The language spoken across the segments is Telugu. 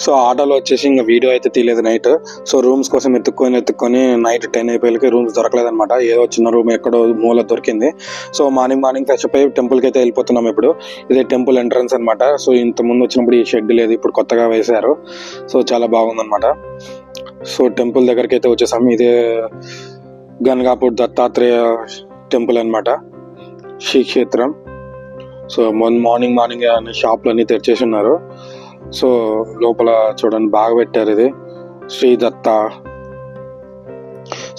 సో ఆటోలో వచ్చేసి ఇంకా వీడియో అయితే తీయలేదు నైట్. సో రూమ్స్ కోసం ఎత్తుక్కొని నైట్ 10 అయిపోయి రూమ్స్ దొరకలేదు అనమాట. ఏదో చిన్న రూమ్ ఎక్కడో మూల దొరికింది. సో మార్నింగ్ ఫ్రెష్ అయి టెంపుల్కి అయితే వెళ్ళిపోతున్నాం. ఇప్పుడు ఇదే టెంపుల్ ఎంట్రన్స్ అనమాట. సో ఇంత ముందు వచ్చినప్పుడు ఈ షెడ్ లేదు, ఇప్పుడు కొత్తగా వేశారు. సో చాలా బాగుందన్నమాట. సో టెంపుల్ దగ్గరికి అయితే వచ్చేసాము. ఇదే గన్గాపూర్ దత్తాత్రేయ టెంపుల్ అనమాట, శ్రీక్షేత్రం. సో మార్నింగ్ షాప్లు అన్ని తెరిచేసి ఉన్నారు. సో లోపల చూడండి బాగా పెట్టారు. ఇది శ్రీ దత్త.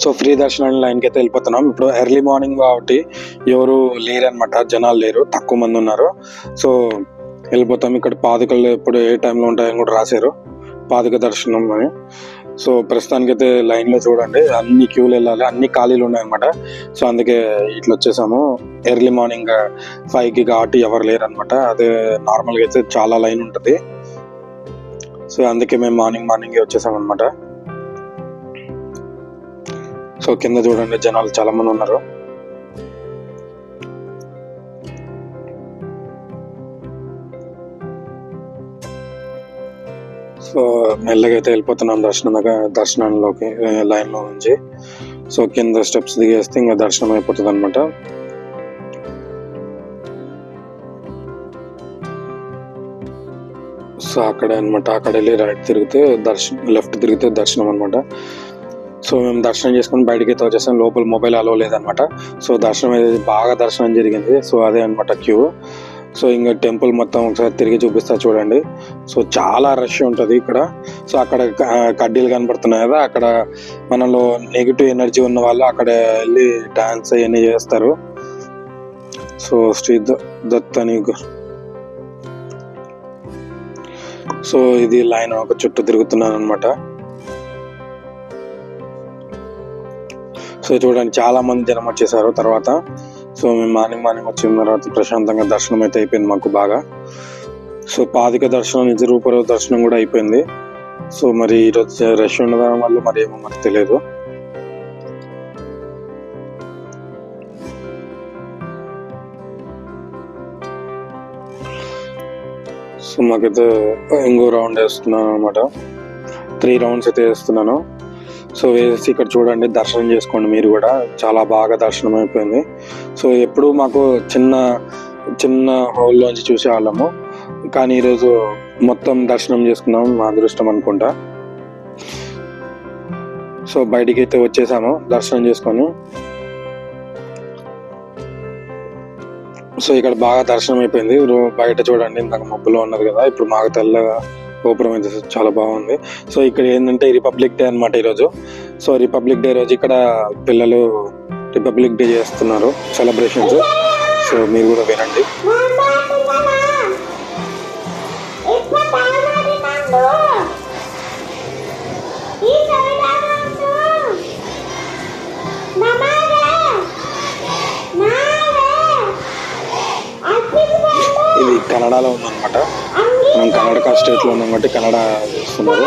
సో ఫ్రీ దర్శనం లైన్కి అయితే వెళ్ళిపోతున్నాం. ఇప్పుడు ఎర్లీ మార్నింగ్ కాబట్టి ఎవరు లేరు అనమాట, జనాలు లేరు, తక్కువ మంది ఉన్నారు. సో వెళ్ళిపోతాం. ఇక్కడ పాదుకలు ఎప్పుడు ఏ టైంలో ఉంటాయని కూడా రాశారు, పాదుక దర్శనం అని. సో ప్రస్తుతానికి అయితే లైన్లో చూడండి అన్ని క్యూలు వెళ్ళాలి, అన్ని ఖాళీలు ఉన్నాయన్నమాట. సో అందుకే ఇట్లా వచ్చేసాము. ఎర్లీ మార్నింగ్ 5కి కాబట్టి ఎవరు లేరు అనమాట. అదే నార్మల్గా అయితే చాలా లైన్ ఉంటుంది. సో అందుకే మేము మార్నింగ్ వచ్చేసాం అనమాట. సో కింద చూడండి జనాలు చాలా మంది ఉన్నారు. సో మెల్లగా అయితే వెళ్ళిపోతున్నాం దర్శనంలోకి లైన్లో నుంచి. సో కింద స్టెప్స్ దిగేస్తే ఇంకా దర్శనం అయిపోతుంది అనమాట. సో అక్కడే అనమాట, అక్కడ వెళ్ళి రైట్ తిరిగితే లెఫ్ట్ తిరిగితే దర్శనం అనమాట. సో మేము దర్శనం చేసుకుని బయటకి అయితే వచ్చేసాం. లోపల మొబైల్ అలో లేదనమాట. సో దర్శనం అయితే బాగా దర్శనం జరిగింది. సో అదే అనమాట క్యూ. సో ఇంకా టెంపుల్ మొత్తం ఒకసారి తిరిగి చూపిస్తా చూడండి. సో చాలా రష్ ఉంటుంది ఇక్కడ. సో అక్కడ కడ్డీలు కనపడుతున్నాయి కదా, అక్కడ మనలో నెగిటివ్ ఎనర్జీ ఉన్న వాళ్ళు అక్కడ వెళ్ళి డాన్స్ అవన్నీ చేస్తారు. సో శ్రీ దత్త అని. సో ఇది లైన్ ఒక చుట్టూ తిరుగుతున్నాను అనమాట. సో చూడండి చాలా మంది జనం వచ్చేసారు తర్వాత. సో మేము మార్నింగ్ వచ్చిన తర్వాత ప్రశాంతంగా దర్శనం అయితే అయిపోయింది మాకు బాగా. సో పాదిక దర్శనం, నిజ రూప దర్శనం కూడా అయిపోయింది. సో మరి ఈరోజు రష్ ఉండడం వల్ల మరి ఏమో మనకు తెలియదు. సో మాకైతే ఇంకో రౌండ్ వేస్తున్నాను అనమాట. 3 రౌండ్స్ అయితే వేస్తున్నాను. సో వేసి ఇక్కడ చూడండి, దర్శనం చేసుకోండి మీరు కూడా. చాలా బాగా దర్శనం అయిపోయింది. సో ఎప్పుడు మాకు చిన్న హోల్లోంచి చూసేవాళ్ళము, కానీ ఈరోజు మొత్తం దర్శనం చేసుకున్నాం, మా అదృష్టం అనుకుంటా. సో బయటికి అయితే వచ్చేసాము దర్శనం చేసుకొని. సో ఇక్కడ బాగా దర్శనం అయిపోయింది. బయట చూడండి ఇందాక మబ్బులో ఉన్నది కదా, ఇప్పుడు మాకు తెల్లగా గోపురం అయితే చాలా బాగుంది. సో ఇక్కడ ఏంటంటే రిపబ్లిక్ డే అనమాట ఈరోజు. సో రిపబ్లిక్ డే రోజు ఇక్కడ పిల్లలు రిపబ్లిక్ డే చేస్తున్నారు సెలబ్రేషన్స్. సో మీరు కూడా వినండి. ఇది కన్నడలో ఉందన్నమాట. మనం కర్ణాటక స్టేట్ లో ఉన్నాం కాబట్టి కన్నడ చేస్తున్నారు.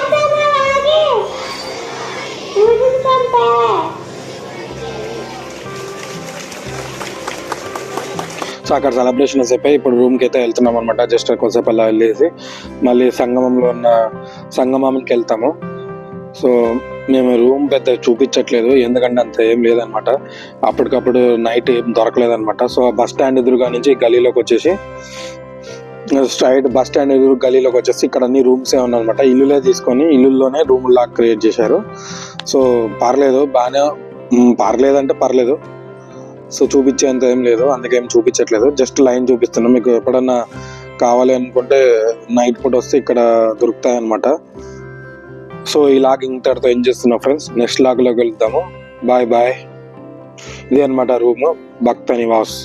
సో అక్కడ సెలబ్రేషన్స్ అయిపోయి ఇప్పుడు రూమ్కి అయితే వెళ్తున్నాం అనమాట. జస్ట్ కొద్దిసేపు అలా వెళ్ళేసి మళ్ళీ సంగమంకి వెళ్తాము. సో మేము రూమ్ పెద్ద చూపించట్లేదు, ఎందుకంటే అంత ఏం లేదనమాట. అప్పటికప్పుడు నైట్ ఏం దొరకలేదనమాట. సో బస్ స్టాండ్ ఎదురుగా నుంచి గలీలోకి వచ్చేసి స్ట్రైట్ బస్ స్టాండ్ ఎదురు గలీలోకి వచ్చేసి ఇక్కడ అన్ని రూమ్స్ ఏ ఉన్నాయన్నమాట. ఇల్లులే తీసుకొని ఇల్లుల్లోనే రూమ్ లాగా క్రియేట్ చేశారు. సో పర్లేదంటే పర్లేదు. సో చూపించేంత ఏం లేదు, అందుకే ఏం చూపించట్లేదు, జస్ట్ లైన్ చూపిస్తున్నాం. మీకు ఎప్పుడన్నా కావాలి అనుకుంటే నైట్ పూట వస్తే ఇక్కడ దొరుకుతాయి అనమాట. సో ఈ లాగ్ ఇంతటితో ఏం చేస్తున్నాం ఫ్రెండ్స్, నెక్స్ట్ లాగ్లోకి వెళ్తాము. బాయ్. ఇదే అనమాట రూమ్, భక్త నివాస్.